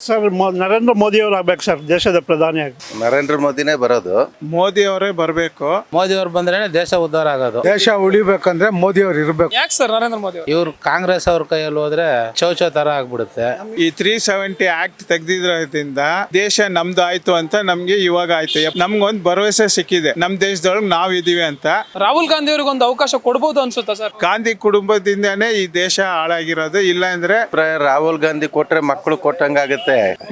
Sir Narendra Modi ಅವರು ಆಗ್ಬೇಕು sir ದೇಶದ ಪ್ರಧಾನಿಯಾಗಿ. ನರೇಂದ್ರ ಮೋದಿನೇ ಬರೋದು. ಮೋದಿ ಅವರೇ ಬರಬೇಕು. ಮೋದಿ ಅವ್ರು ಬಂದ್ರೆ ದೇಶ ಉದ್ಧಾರ ಆಗೋದು. ದೇಶ ಉಳಿಬೇಕಂದ್ರೆ ಮೋದಿ ಅವ್ರು ಇರ್ಬೇಕು. ಯಾಕೆ ಸರ್ ನರೇಂದ್ರ ಮೋದಿ ಅವರು? ಇವ್ರು ಕಾಂಗ್ರೆಸ್ ಅವ್ರ ಕೈಯಲ್ಲಿ ಹೋದ್ರೆ ಚೌಚೌ ತರ ಆಗ್ಬಿಡುತ್ತೆ. ಈ 370 ಆಕ್ಟ್ ತೆಗ್ದಿದ್ರಿಂದ ದೇಶ ನಮ್ದು ಆಯ್ತು ಅಂತ ನಮ್ಗೆ ಇವಾಗ ಆಯ್ತು. ನಮ್ಗೊಂದು ಭರವಸೆ ಸಿಕ್ಕಿದೆ, ನಮ್ ದೇಶದೊಳಗೆ ನಾವ್ ಇದೀವಿ ಅಂತ. ರಾಹುಲ್ ಗಾಂಧಿ ಅವ್ರಿಗೆ ಒಂದು ಅವಕಾಶ ಕೊಡ್ಬೋದು ಅನ್ಸುತ್ತಾ ಸರ್? ಗಾಂಧಿ ಕುಟುಂಬದಿಂದಾನೇ ಈ ದೇಶ ಹಾಳಾಗಿರೋದು. ಇಲ್ಲ ಅಂದ್ರೆ ರಾಹುಲ್ ಗಾಂಧಿ ಕೊಟ್ರೆ ಮಕ್ಕಳು ಕೊಟ್ಟಂಗಾಗುತ್ತೆ.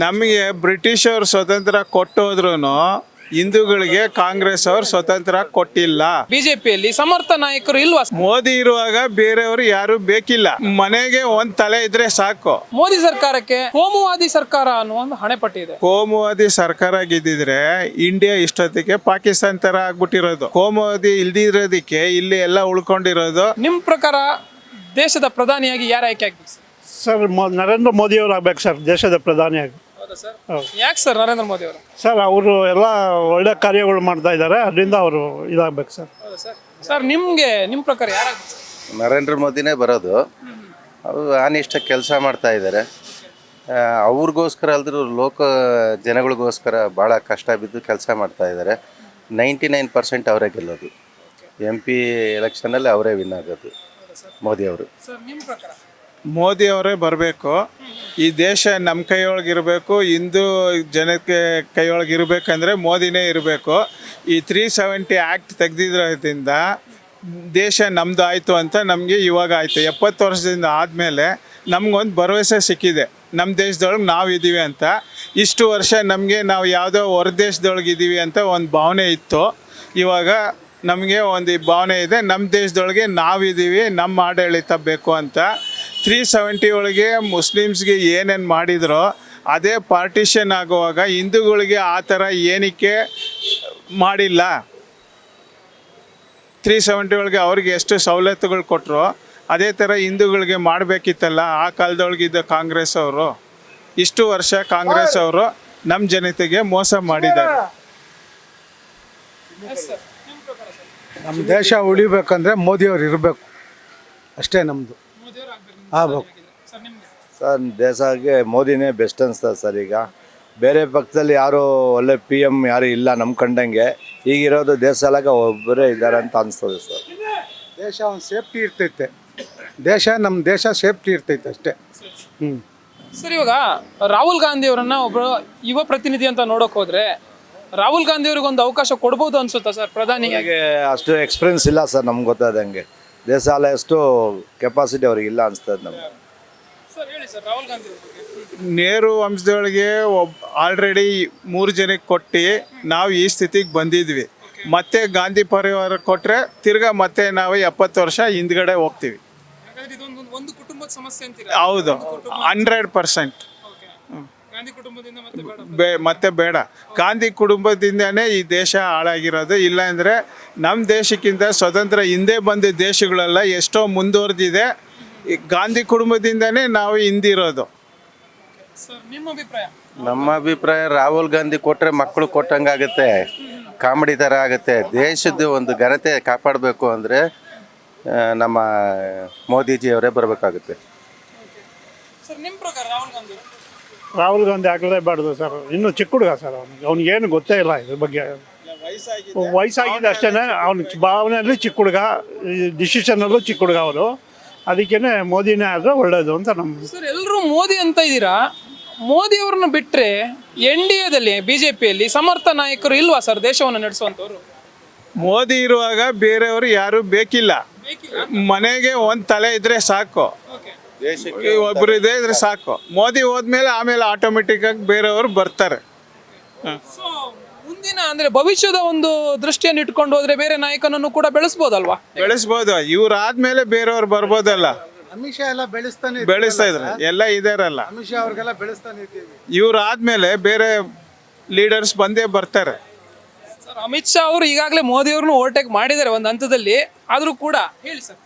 ನಮಗೆ ಬ್ರಿಟಿಷ್ ಅವ್ರು ಸ್ವತಂತ್ರ ಕೊಟ್ಟೋದ್ರುನು ಹಿಂದೂಗಳಿಗೆ ಕಾಂಗ್ರೆಸ್ ಅವ್ರು ಸ್ವತಂತ್ರ ಕೊಟ್ಟಿಲ್ಲ. ಬಿಜೆಪಿಯಲ್ಲಿ ಸಮರ್ಥ ನಾಯಕರು ಇಲ್ವಾ? ಮೋದಿ ಇರುವಾಗ ಬೇರೆಯವರು ಯಾರು ಬೇಕಿಲ್ಲ. ಮನೆಗೆ ಒಂದ್ ತಲೆ ಇದ್ರೆ ಸಾಕು. ಮೋದಿ ಸರ್ಕಾರಕ್ಕೆ ಕೋಮುವಾದಿ ಸರ್ಕಾರ ಅನ್ನುವ ಒಂದು ಹಣೆಪಟ್ಟಿ ಇದೆ. ಕೋಮುವಾದಿ ಸರ್ಕಾರ ಗಿದ್ದಿದ್ರೆ ಇಂಡಿಯಾ ಇಷ್ಟೊತ್ತಿಗೆ ಪಾಕಿಸ್ತಾನ ತರ ಆಗ್ಬಿಟ್ಟಿರೋದು. ಕೋಮುವಾದಿ ಇಲ್ದಿರೋದಕ್ಕೆ ಇಲ್ಲಿ ಎಲ್ಲ ಉಳ್ಕೊಂಡಿರೋದು. ನಿಮ್ ಪ್ರಕಾರ ದೇಶದ ಪ್ರಧಾನಿಯಾಗಿ ಯಾರು ಆಯ್ಕೆ ಆಗ್ಬೇಕು ಸರ್ ನರೇಂದ್ರ ಮೋದಿ ಅವರು ಆಗ್ಬೇಕು ಸರ್ ದೇಶದ ಪ್ರಧಾನಿಯಾಗಿ. ಯಾಕೆ ಸರ್ ನರೇಂದ್ರ ಮೋದಿ ಅವರು? ಸರ್ ಅವರು ಎಲ್ಲ ಒಳ್ಳೆ ಕಾರ್ಯಗಳು ಮಾಡ್ತಾ ಇದ್ದಾರೆ, ಅದರಿಂದ ಅವರು ಇದಾಗಬೇಕು ಸರ್. ಸರ್ ನಿಮ್ ಪ್ರಕಾರ ಯಾರಾಗ್ಬೇಕು? ನರೇಂದ್ರ ಮೋದಿನೇ ಬರೋದು. ಅವರು ಅನಿಷ್ಟ ಕೆಲಸ ಮಾಡ್ತಾ ಇದ್ದಾರೆ. ಅವ್ರಿಗೋಸ್ಕರ ಅಲ್ದ್ರೂ ಲೋಕ ಜನಗಳಿಗೋಸ್ಕರ ಭಾಳ ಕಷ್ಟ ಬಿದ್ದು ಕೆಲಸ ಮಾಡ್ತಾ ಇದ್ದಾರೆ. 99% ಅವರೇ ಗೆಲ್ಲೋದು. MP ಎಲೆಕ್ಷನಲ್ಲಿ ಅವರೇ ವಿನ್ ಆಗೋದು ಮೋದಿ ಅವರು. ಸರ್ ನಿಮ್ ಪ್ರಕಾರ? ಮೋದಿ ಅವರೇ ಬರಬೇಕು. ಈ ದೇಶ ನಮ್ಮ ಕೈಯೊಳಗಿರಬೇಕು, ಹಿಂದೂ ಜನಕ್ಕೆ ಕೈಯೊಳಗಿರ್ಬೇಕಂದ್ರೆ ಮೋದಿನೇ ಇರಬೇಕು. ಈ 370 ಆ್ಯಕ್ಟ್ ತೆಗ್ದಿದ್ರಿಂದ ದೇಶ ನಮ್ದು ಆಯಿತು ಅಂತ ನಮಗೆ ಇವಾಗ ಆಯಿತು. 70 ವರ್ಷದಿಂದ ಆದಮೇಲೆ ನಮಗೊಂದು ಭರವಸೆ ಸಿಕ್ಕಿದೆ, ನಮ್ಮ ದೇಶದೊಳಗೆ ನಾವು ಇದ್ದೀವಿ ಅಂತ. ಇಷ್ಟು ವರ್ಷ ನಮಗೆ ನಾವು ಯಾವುದೋ ಹೊರ ದೇಶದೊಳಗೆ ಇದ್ದೀವಿ ಅಂತ ಒಂದು ಭಾವನೆ ಇತ್ತು. ಇವಾಗ ನಮಗೆ ಒಂದು ಭಾವನೆ ಇದೆ, ನಮ್ಮ ದೇಶದೊಳಗೆ ನಾವಿದ್ದೀವಿ, ನಮ್ಮ ಆಡಳಿತ ಬೇಕು ಅಂತ. 370 ಒಳಗೆ ಮುಸ್ಲಿಮ್ಸ್ಗೆ ಏನೇನು ಮಾಡಿದ್ರೋ ಅದೇ ಪಾರ್ಟಿಷನ್ ಆಗುವಾಗ ಹಿಂದೂಗಳಿಗೆ ಆ ಥರ ಏನಕ್ಕೆ ಮಾಡಿಲ್ಲ. 370 ಒಳಗೆ ಅವ್ರಿಗೆ ಎಷ್ಟು ಸವಲತ್ತುಗಳು ಕೊಟ್ಟರು ಅದೇ ಥರ ಹಿಂದೂಗಳಿಗೆ ಮಾಡಬೇಕಿತ್ತಲ್ಲ. ಆ ಕಾಲದೊಳಗಿದ್ದ ಕಾಂಗ್ರೆಸ್ ಅವರು, ಇಷ್ಟು ವರ್ಷ ಕಾಂಗ್ರೆಸ್ ಅವರು ನಮ್ಮ ಜನತೆಗೆ ಮೋಸ ಮಾಡಿದ್ದಾರೆ. ನಮ್ಮ ದೇಶ ಉಳಿಬೇಕಂದ್ರೆ ಮೋದಿ ಅವ್ರು ಇರಬೇಕು, ಅಷ್ಟೇ ನಮ್ಮದು ಆಗ್ಬೇಕು. ಸರ್ ದೇಶಕ್ಕೆ ಮೋದಿನೇ ಬೆಸ್ಟ್ ಅನಿಸ್ತದೆ ಸರ್. ಈಗ ಬೇರೆ ಪಕ್ಷದಲ್ಲಿ ಯಾರು ಒಳ್ಳೆ PM ಯಾರು ಇಲ್ಲ ನಮ್ಮ ಕಂಡಂಗೆ. ಈಗಿರೋದು ದೇಶ ಎಲ್ಲ ಒಬ್ಬರೇ ಇದ್ದಾರೆ ಅಂತ ಅನಿಸ್ತದೆ ಸರ್. ದೇಶ ಒಂದು ಸೇಫ್ಟಿ ಇರ್ತೈತೆ, ನಮ್ಮ ದೇಶ ಸೇಫ್ಟಿ ಇರ್ತೈತೆ ಅಷ್ಟೇ. ಸರ್ ಇವಾಗ ರಾಹುಲ್ ಗಾಂಧಿ ಅವರನ್ನ ಒಬ್ಬರು ಯುವ ಪ್ರತಿನಿಧಿ ಅಂತ ನೋಡೋಕೆ ಹೋದ್ರೆ ರಾಹುಲ್ ಗಾಂಧಿ ಅವ್ರಿಗೆ ಒಂದು ಅವಕಾಶ ಕೊಡ್ಬೋದು ಅನ್ಸುತ್ತಾ ಸರ್ ಪ್ರಧಾನಿಗೆ? ಅಷ್ಟು ಎಕ್ಸ್ಪೀರಿಯನ್ಸ್ ಇಲ್ಲ ಸರ್ ನಮ್ಗೆ ಗೊತ್ತಾದಂಗೆ. ದೇಶ ಎಲ್ಲ ಎಷ್ಟು ಕೆಪಾಸಿಟಿ ಅವ್ರಿಗೆ ಇಲ್ಲ ಅನಿಸ್ತದೆ ನಮ್ಗೆ. ಸರ್ ಹೇಳಿ ಸರ್ ರಾಹುಲ್ ಗಾಂಧಿ ನೆಹರು ವಂಶದೊಳಗೆ ಆಲ್ರೆಡಿ 3 ಜನಕ್ಕೆ ಕೊಟ್ಟು ನಾವು ಈ ಸ್ಥಿತಿಗೆ ಬಂದಿದ್ವಿ. ಮತ್ತೆ ಗಾಂಧಿ ಪರಿವಾರ ಕೊಟ್ಟರೆ ತಿರ್ಗಾ ಮತ್ತೆ ನಾವು 70 ವರ್ಷ ಹಿಂದ್ಗಡೆ ಹೋಗ್ತೀವಿ. ಒಂದು ಕುಟುಂಬದ ಸಮಸ್ಯೆ ಅಂತೀರಾ? ಹೌದು, 100%. ಗಾಂಧಿ ಕುಟುಂಬದಿಂದ ಮತ್ತೆ ಬೇಡ. ಗಾಂಧಿ ಕುಟುಂಬದಿಂದನೇ ಈ ದೇಶ ಹಾಳಾಗಿರೋದು. ಇಲ್ಲ ಅಂದರೆ ನಮ್ಮ ದೇಶಕ್ಕಿಂತ ಸ್ವತಂತ್ರ ಹಿಂದೆ ಬಂದ ದೇಶಗಳೆಲ್ಲ ಎಷ್ಟೋ ಮುಂದುವರೆದಿದೆ. ಈ ಗಾಂಧಿ ಕುಟುಂಬದಿಂದನೇ ನಾವು ಹಿಂದಿರೋದು. ನಮ್ಮ ಅಭಿಪ್ರಾಯ ರಾಹುಲ್ ಗಾಂಧಿ ಕೊಟ್ರೆ ಮಕ್ಕಳು ಕೊಟ್ಟಂಗಾಗುತ್ತೆ, ಕಾಮಿಡಿ ಥರ ಆಗುತ್ತೆ. ದೇಶದ ಒಂದು ಘನತೆ ಕಾಪಾಡಬೇಕು ಅಂದರೆ ನಮ್ಮ ಮೋದಿಜಿಯವರೇ ಬರಬೇಕಾಗುತ್ತೆ. ಸರ್ ನಿಮ್ಮ ಪ್ರಕಾರ ರಾಹುಲ್ ಗಾಂಧಿ ಆಗಲೇಬಾರ್ದು ಸರ್, ಇನ್ನೂ ಚಿಕ್ಕ ಹುಡುಗ ಸರ್. ಅವ್ನಿಗೇನು ಗೊತ್ತೇ ಇಲ್ಲ ಇದ್ರ ಬಗ್ಗೆ. ವಯಸ್ಸಾಗಿದೆ ಅಷ್ಟೇ, ಅವನ ಭಾವನೆಯಲ್ಲಿ ಚಿಕ್ಕ ಹುಡುಗ, ಡಿಸಿಷನಲ್ಲೂ ಚಿಕ್ಕ ಹುಡುಗ ಅವರು. ಅದಕ್ಕೇನೆ ಮೋದಿನೇ ಆದರೆ ಒಳ್ಳೇದು ಅಂತ ನಮ್ಮ ಸರ್. ಎಲ್ಲರೂ ಮೋದಿ ಅಂತ ಇದ್ದೀರಾ, ಮೋದಿ ಅವ್ರನ್ನ ಬಿಟ್ಟರೆ NDAದಲ್ಲಿ ಬಿಜೆಪಿಯಲ್ಲಿ ಸಮರ್ಥ ನಾಯಕರು ಇಲ್ವಾ ಸರ್ ದೇಶವನ್ನು ನಡೆಸುವಂಥವ್ರು? ಮೋದಿ ಇರುವಾಗ ಬೇರೆಯವರು ಯಾರು ಬೇಕಿಲ್ಲ. ಮನೆಗೆ ಒಂದು ತಲೆ ಇದ್ರೆ ಸಾಕು, ಒಬ್ಬರು ಇದ್ರೆ ಸಾಕು. ಮೋದಿ ಹೋದ್ಮೇಲೆ ಆಮೇಲೆ ಆಟೋಮೆಟಿಕ್ ಆಗಿ ಬೇರೆಯವರು ಬರ್ತಾರೆ. ಮುಂದಿನ ಅಂದ್ರೆ ಭವಿಷ್ಯದ ಒಂದು ದೃಷ್ಟಿಯನ್ನು ಇಟ್ಕೊಂಡು ಹೋದ್ರೆ ಬೇರೆ ನಾಯಕನನ್ನು ಕೂಡ ಬೆಳೆಸ್ಬೋದಲ್ವಾ? ಬೆಳೆಸ್ಬೋದು. ಇವ್ರಾದ್ಮೇಲೆ ಬೇರೆಯವ್ರು ಬರ್ಬೋದಲ್ಲ. ಅಮಿತ್ ಶಾ ಎಲ್ಲ ಬೆಳೆಸ್ತಾ ಇದ್ರೆ ಎಲ್ಲ ಇದಾರಲ್ಲ. ಅಮಿತ್ ಶಾ ಅವ್ರಿಗೆಲ್ಲ ಬೆಳೆಸ್ತಾನೆ ಇದ್ದೀವಿ. ಇವ್ರಾದ್ಮೇಲೆ ಬೇರೆ ಲೀಡರ್ಸ್ ಬಂದೇ ಬರ್ತಾರೆ. ಸರ್ ಅಮಿತ್ ಶಾ ಅವರು ಈಗಾಗಲೇ ಮೋದಿ ಅವ್ರನ್ನ ಓವರ್ಟೇಕ್ ಮಾಡಿದ್ದಾರೆ ಒಂದು ಹಂತದಲ್ಲಿ, ಆದ್ರೂ ಕೂಡ ಹೇಳಿ ಸರ್.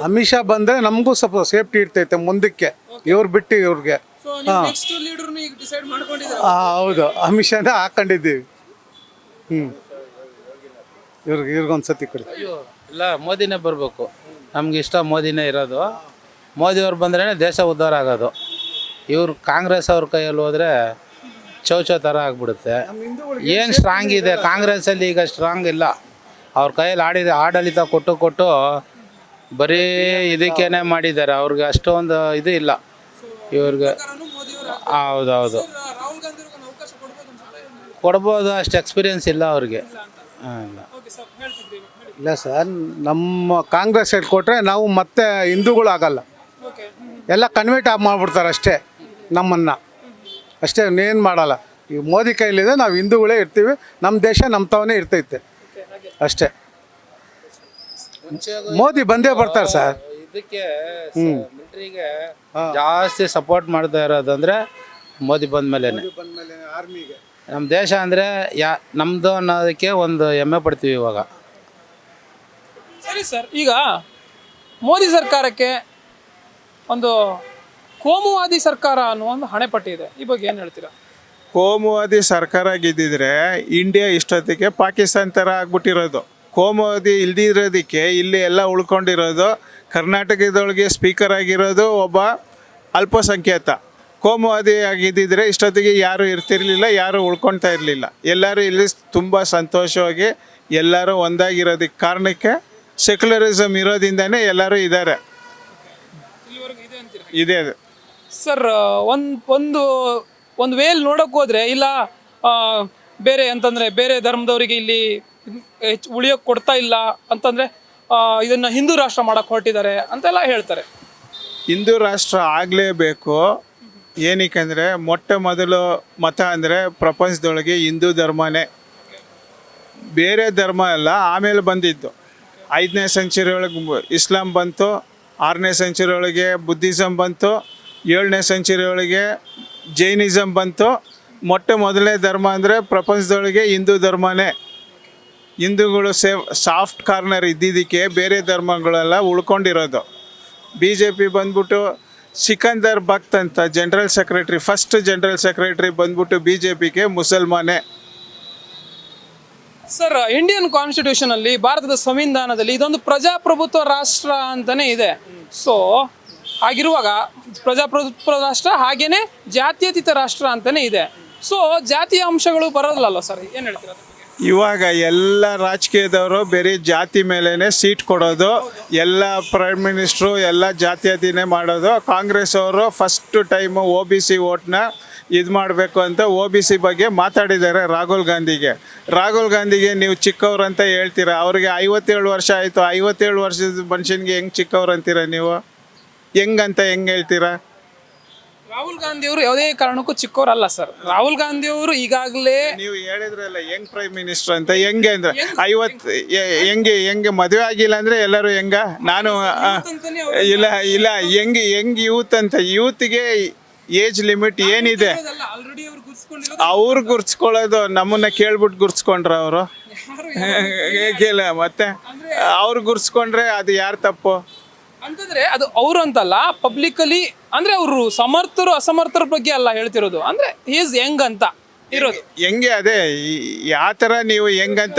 ಅಮಿತ್ ಶಾ ಬಂದ್ರೆ ನಮಗೂ ಸ್ವಲ್ಪ ಸೇಫ್ಟಿ ಇರ್ತೈತೆ ಮುಂದಕ್ಕೆ. ಇವ್ರು ಬಿಟ್ಟು ಇವ್ರಿಗೆ ಹೌದು, ಅಮಿತ್ ಶಾನ ಹಾಕೊಂಡಿದ್ದೀವಿ. ಇವ್ರಿಗೊಂದ್ಸತಿ ಕೊಡಿ. ಇಲ್ಲ, ಮೋದಿನೇ ಬರಬೇಕು. ನಮ್ಗೆ ಇಷ್ಟ ಮೋದಿನೇ ಇರೋದು. ಮೋದಿ ಅವ್ರು ಬಂದ್ರೆ ದೇಶ ಉದ್ಧಾರ ಆಗೋದು. ಇವ್ರು ಕಾಂಗ್ರೆಸ್ ಅವ್ರ ಕೈಯಲ್ಲಿ ಹೋದರೆ ಚೌಚೋ ಥರ ಆಗ್ಬಿಡುತ್ತೆ. ಏನು ಸ್ಟ್ರಾಂಗ್ ಇದೆ ಕಾಂಗ್ರೆಸ್ಸಲ್ಲಿ ಈಗ ಸ್ಟ್ರಾಂಗ್ ಇಲ್ಲ. ಅವ್ರ ಕೈಯಲ್ಲಿ ಆಡಳಿತ ಕೊಟ್ಟು ಬರೀ ಇದಕ್ಕೇನೆ ಮಾಡಿದ್ದಾರೆ. ಅವ್ರಿಗೆ ಅಷ್ಟೊಂದು ಇದು ಇಲ್ಲ ಇವ್ರಿಗೆ. ಹೌದೌದು ರಾಹುಲ್ ಗಾಂಧಿ ಅವ್ರಿಗೆ ಒಂದು ಅವಕಾಶ ಕೊಡ್ಬೋದು ಅನ್ಸುತ್ತೆ. ಕೊಡ್ಬೋದು, ಅಷ್ಟು ಎಕ್ಸ್ಪೀರಿಯನ್ಸ್ ಇಲ್ಲ ಅವ್ರಿಗೆ. ಇಲ್ಲ ಓಕೆ ಸರ್, ಹೇಳ್ತಿದ್ರಿ ಹೇಳಿ. ಇಲ್ಲ ಸರ್, ನಮ್ಮ ಕಾಂಗ್ರೆಸ್ ಸೈಡ್ ಕೊಟ್ಟರೆ ನಾವು ಮತ್ತೆ ಹಿಂದೂಗಳಾಗಲ್ಲ, ಓಕೆ. ಎಲ್ಲ ಕನ್ವರ್ಟ್ ಮಾಡಿಬಿಡ್ತಾರೆ ಅಷ್ಟೇ ನಮ್ಮನ್ನು, ಅಷ್ಟೇ ಇನ್ನೇನು ಮಾಡಲ್ಲ. ಈ ಮೋದಿ ಕೈಲಿದೆ, ನಾವು ಹಿಂದೂಗಳೇ ಇರ್ತೀವಿ, ನಮ್ಮ ದೇಶ ನಮ್ಮ ತಾವೇ ಇರ್ತೈತೆ ಅಷ್ಟೇ. ಮೋದಿ ಬಂದೇ ಬರ್ತಾರೆ ಸರ್. ಇದಕ್ಕೆ ಮಿಲಿಟರಿಗೆ ಜಾಸ್ತಿ ಸಪೋರ್ಟ್ ಮಾಡ್ತಾ ಇರೋದಂದ್ರೆ ಮೋದಿ ಬಂದ ಮೇಲೆ. ಆರ್ಮಿಗೆ ನಮ್ಮ ದೇಶ ಅಂದರೆ ನಮ್ಮದು ಅನ್ನೋದಕ್ಕೆ ಒಂದು ಹೆಮ್ಮೆ ಪಡ್ತೀವಿ ಇವಾಗ. ಸರಿ ಸರ್, ಈಗ ಮೋದಿ ಸರ್ಕಾರಕ್ಕೆ ಒಂದು ಕೋಮುವಾದಿ ಸರ್ಕಾರ ಅನ್ನೋ ಒಂದು ಹಣೆಪಟ್ಟಿದೆ. ಈ ಬಗ್ಗೆ ಏನು ಹೇಳ್ತೀರಾ? ಕೋಮುವಾದಿ ಸರ್ಕಾರ ಗೆದ್ದಿದ್ರೆ ಇಂಡಿಯಾ ಇಷ್ಟೊತ್ತಿಗೆ ಪಾಕಿಸ್ತಾನ ಥರ ಆಗ್ಬಿಟ್ಟಿರೋದು. ಕೋಮುವಾದಿ ಇಲ್ದಿರೋದಕ್ಕೆ ಇಲ್ಲಿ ಎಲ್ಲ ಉಳ್ಕೊಂಡಿರೋದು. ಕರ್ನಾಟಕದೊಳಗೆ ಸ್ಪೀಕರ್ ಆಗಿರೋದು ಒಬ್ಬ ಅಲ್ಪಸಂಖ್ಯಾತ. ಕೋಮುವಾದಿ ಆಗಿದ್ದಿದ್ರೆ ಇಷ್ಟೊತ್ತಿಗೆ ಯಾರೂ ಇರ್ತಿರ್ಲಿಲ್ಲ, ಯಾರೂ ಉಳ್ಕೊಳ್ತಾ ಇರಲಿಲ್ಲ. ಎಲ್ಲರೂ ಇಲ್ಲಿ ತುಂಬ ಸಂತೋಷವಾಗಿ ಎಲ್ಲರೂ ಒಂದಾಗಿರೋದಕ್ಕೆ ಕಾರಣಕ್ಕೆ ಸೆಕ್ಯುಲರಿಸಮ್ ಇರೋದ್ರಿಂದನೇ ಎಲ್ಲರೂ ಇದ್ದಾರೆ. ಇದೆ ಅದು ಸರ್, ಒಂದು ವೇಲ್ ನೋಡೋಕೆ ಹೋದರೆ ಇಲ್ಲ ಬೇರೆ ಅಂತಂದರೆ ಬೇರೆ ಧರ್ಮದವರಿಗೆ ಇಲ್ಲಿ ಉಳಿಯೋಕ್ಕೆ ಕೊಡ್ತಾ ಇಲ್ಲ ಅಂತಂದರೆ ಇದನ್ನು ಹಿಂದೂ ರಾಷ್ಟ್ರ ಮಾಡೋಕ್ಕೆ ಹೊರಟಿದ್ದಾರೆ ಅಂತೆಲ್ಲ ಹೇಳ್ತಾರೆ. ಹಿಂದೂ ರಾಷ್ಟ್ರ ಆಗಲೇಬೇಕು. ಏನಕ್ಕೆ ಮೊಟ್ಟ ಮೊದಲು ಮತ ಅಂದರೆ ಪ್ರಪಂಚದೊಳಗೆ ಹಿಂದೂ ಧರ್ಮನೇ, ಬೇರೆ ಧರ್ಮ ಎಲ್ಲ ಆಮೇಲೆ ಬಂದಿದ್ದು. 5ನೇ ಸೆಂಚುರಿ ಒಳಗೆ ಇಸ್ಲಾಂ ಬಂತು, 6ನೇ ಸೆಂಚುರಿ ಒಳಗೆ ಬುದ್ಧಿಸಮ್ ಬಂತು, 7ನೇ ಸೆಂಚುರಿ ಒಳಗೆ ಜೈನಿಸಮ್ ಬಂತು. ಮೊಟ್ಟ ಮೊದಲನೇ ಧರ್ಮ ಅಂದರೆ ಪ್ರಪಂಚದೊಳಗೆ ಹಿಂದೂ ಧರ್ಮನೇ. ಹಿಂದೂಗಳು ಸಾಫ್ಟ್ ಕಾರ್ನರ್ ಇದ್ದಿದ್ದಕ್ಕೆ ಬೇರೆ ಧರ್ಮಗಳೆಲ್ಲ ಉಳ್ಕೊಂಡಿರೋದು. BJP ಬಂದ್ಬಿಟ್ಟು ಸಿಕಂದರ್ ಭಕ್ತ್ ಅಂತ ಫಸ್ಟ್ ಜನರಲ್ ಸೆಕ್ರೆಟರಿ ಬಂದ್ಬಿಟ್ಟು BJPಗೆ ಮುಸಲ್ಮಾನೇ. ಸರ್, ಇಂಡಿಯನ್ ಕಾನ್ಸ್ಟಿಟ್ಯೂಷನಲ್ಲಿ ಭಾರತದ ಸಂವಿಧಾನದಲ್ಲಿ ಇದೊಂದು ಪ್ರಜಾಪ್ರಭುತ್ವ ರಾಷ್ಟ್ರ ಅಂತಲೇ ಇದೆ. ಸೊ ಹಾಗಿರುವಾಗ ಪ್ರಜಾಪ್ರಭುತ್ವ ರಾಷ್ಟ್ರ ಹಾಗೇನೆ ಜಾತ್ಯತೀತ ರಾಷ್ಟ್ರ ಅಂತಲೇ ಇದೆ. ಸೊ ಜಾತಿಯ ಅಂಶಗಳು ಬರೋದಿಲ್ಲ ಸರ್, ಏನು ಹೇಳ್ತೀರಾ? ಇವಾಗ ಎಲ್ಲ ರಾಜಕೀಯದವರು ಬೇರೆ ಜಾತಿ ಮೇಲೇ ಸೀಟ್ ಕೊಡೋದು, ಎಲ್ಲ ಪ್ರೈಮ್ ಮಿನಿಸ್ಟ್ರು ಎಲ್ಲ ಜಾತ್ಯತೀತನೇ ಮಾಡೋದು. ಕಾಂಗ್ರೆಸ್ ಅವರು ಫಸ್ಟ್ ಟೈಮು OBC ವೋಟ್ನ ಇದು ಮಾಡಬೇಕು ಅಂತ OBC ಬಗ್ಗೆ ಮಾತಾಡಿದ್ದಾರೆ ರಾಹುಲ್ ಗಾಂಧಿಗೆ ನೀವು ಚಿಕ್ಕವ್ರು ಅಂತ ಹೇಳ್ತೀರಾ. ಅವ್ರಿಗೆ 57 ವರ್ಷ ಆಯಿತು. 57 ವರ್ಷದ ಮನುಷ್ಯನಿಗೆ ಹೆಂಗೆ ಚಿಕ್ಕವ್ರು ಅಂತೀರಾ ನೀವು? ಹೆಂಗೆ ಹೇಳ್ತೀರಾ? ರಾಹುಲ್ ಗಾಂಧಿ ಅವರು ಯಾವುದೇ ಕಾರಣಕ್ಕೂ ಚಿಕ್ಕವರಲ್ಲ ಸರ್. ರಾಹುಲ್ ಗಾಂಧಿ ಅವರು ಈಗಾಗಲೇ ನೀವು ಹೇಳಿದ್ರಲ್ಲ ಯಂಗ್ ಪ್ರೈಮ್ ಮಿನಿಸ್ಟರ್ ಅಂತ. ಹೆಂಗೆ ಅಂದ್ರೆ 50 ಹೆಂಗೆ ಮದುವೆ ಆಗಿಲ್ಲ ಅಂದರೆ ಎಲ್ಲರೂ ನಾನು ಇಲ್ಲ ಹೆಂಗೆ ಯೂತ್ ಅಂತ. ಯೂತ್ಗೆ ಏಜ್ ಲಿಮಿಟ್ ಏನಿದೆ? ಅವ್ರು ಗುರ್ಸ್ಕೊಳ್ಳೋದು ನಮ್ಮನ್ನ ಕೇಳ್ಬಿಟ್ಟು ಗುರ್ಸ್ಕೊಂಡ್ರ ಅವರು ಕೇಳ ಮತ್ತೆ ಅವ್ರು ಗುರ್ಸ್ಕೊಂಡ್ರೆ ಅದು ಯಾರು ತಪ್ಪು ಅಂತಂದ್ರೆ ಅದು ಅವರು ಅಂತಲ್ಲ, ಪಬ್ಲಿಕಲಿ ಅಂದ್ರೆ ಅವರು ಸಮರ್ಥರು ಅಸಮರ್ಥರ ಬಗ್ಗೆ ಅಲ್ಲ ಹೇಳ್ತಿರೋದು, ಅಂದ್ರೆ ಈಸ್ ಯಂಗ್ ಅಂತ ಇರೋದು. ಹೆಂಗೆ ಅದೇ ಯಾವ ಥರ ನೀವು ಹೆಂಗಂತ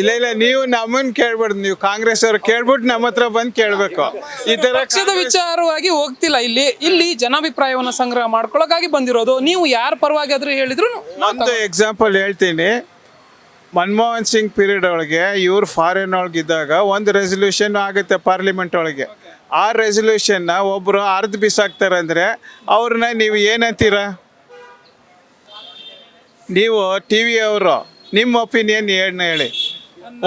ಇಲ್ಲ ನೀವು ನಮ್ಮನ್ನು ಕೇಳ್ಬಾರ್ದು. ನೀವು ಕಾಂಗ್ರೆಸ್ ಅವ್ರು ಕೇಳ್ಬಿಟ್ಟು ನಮ್ಮ ಹತ್ರ ಬಂದು ಕೇಳಬೇಕು. ಈ ಥರ ಪಕ್ಷದ ವಿಚಾರವಾಗಿ ಹೋಗ್ತಿಲ್ಲ. ಇಲ್ಲಿ ಜನಾಭಿಪ್ರಾಯವನ್ನು ಸಂಗ್ರಹ ಮಾಡ್ಕೊಳ್ಳೋಕ್ಕಾಗಿ ಬಂದಿರೋದು. ನೀವು ಯಾರ ಪರವಾಗಿ ಆದ್ರೂ ಹೇಳಿದ್ರು ಒಂದು ಎಕ್ಸಾಂಪಲ್ ಹೇಳ್ತೀನಿ. ಮನಮೋಹನ್ ಸಿಂಗ್ ಪೀರಿಯಡ್ ಒಳಗೆ ಇವ್ರು ಫಾರಿನ್ ಒಳಗಿದ್ದಾಗ ಒಂದು ರೆಸಲ್ಯೂಷನ್ ಆಗುತ್ತೆ ಪಾರ್ಲಿಮೆಂಟ್ ಒಳಗೆ. ಆ ರೆಸಲ್ಯೂಷನ್ನ ಒಬ್ಬರು ಅರ್ಧ ಬಿಸಾಕ್ತಾರೆ ಅಂದರೆ ಅವ್ರನ್ನ ನೀವು ಏನಂತೀರ? ನೀವು TV ಅವರು ನಿಮ್ಮ ಒಪಿನಿಯನ್ ಏನು ಹೇಳಿ?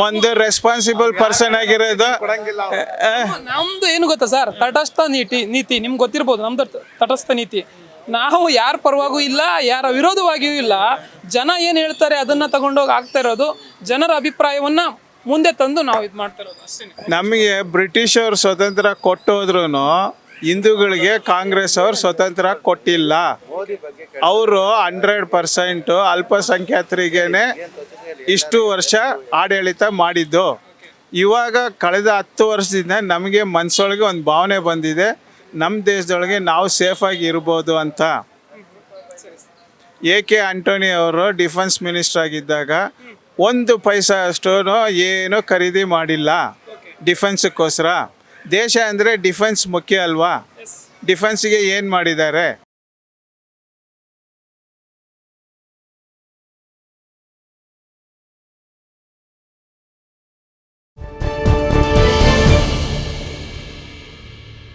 ಒಂದು ರೆಸ್ಪಾನ್ಸಿಬಲ್ ಪರ್ಸನ್ ಆಗಿರೋದು ನಮ್ದು ಏನು ಗೊತ್ತಾ ಸರ್, ತಟಸ್ಥ ನೀತಿ ನಿಮ್ಗೆ ಗೊತ್ತಿರ್ಬೋದು. ನಮ್ದು ತಟಸ್ಥ ನೀತಿ. ನಾವು ಯಾರ ಪರವಾಗೂ ಇಲ್ಲ, ಯಾರ ವಿರೋಧವಾಗಿಯೂ ಇಲ್ಲ. ಜನ ಏನು ಹೇಳ್ತಾರೆ ಅದನ್ನ ತಗೊಂಡೋಗಿ ಆಗ್ತಾ ಇರೋದು. ಜನರ ಅಭಿಪ್ರಾಯವನ್ನ ಮುಂದೆ ತಂದು ನಾವು ಇದು ಮಾಡ್ತಾ ಇರೋದು ಅಷ್ಟೇ. ನಮಗೆ ಬ್ರಿಟಿಷ್ ಅವ್ರು ಸ್ವತಂತ್ರ ಕೊಟ್ಟೋದ್ರೂ ಹಿಂದೂಗಳಿಗೆ ಕಾಂಗ್ರೆಸ್ ಅವ್ರು ಸ್ವತಂತ್ರ ಕೊಟ್ಟಿಲ್ಲ. ಅವರು 100% ಅಲ್ಪಸಂಖ್ಯಾತರಿಗೇನೆ ಇಷ್ಟು ವರ್ಷ ಆಡಳಿತ ಮಾಡಿದ್ದು. ಇವಾಗ ಕಳೆದ 10 ವರ್ಷದಿಂದ ನಮಗೆ ಮನಸ್ಸೊಳಗೆ ಒಂದು ಭಾವನೆ ಬಂದಿದೆ, ನಮ್ಮ ದೇಶದೊಳಗೆ ನಾವು ಸೇಫಾಗಿ ಇರ್ಬೋದು ಅಂತ. AK ಆಂಟೋನಿ ಅವರು ಡಿಫೆನ್ಸ್ ಮಿನಿಸ್ಟರ್ ಆಗಿದ್ದಾಗ 1 ಪೈಸಾ ಅಷ್ಟು ಏನೂ ಖರೀದಿ ಮಾಡಿಲ್ಲ ಡಿಫೆನ್ಸ್ಗೋಸ್ಕರ. ದೇಶ ಅಂದರೆ ಡಿಫೆನ್ಸ್ ಮುಖ್ಯ ಅಲ್ವಾ? ಡಿಫೆನ್ಸಿಗೆ ಏನು ಮಾಡಿದ್ದಾರೆ?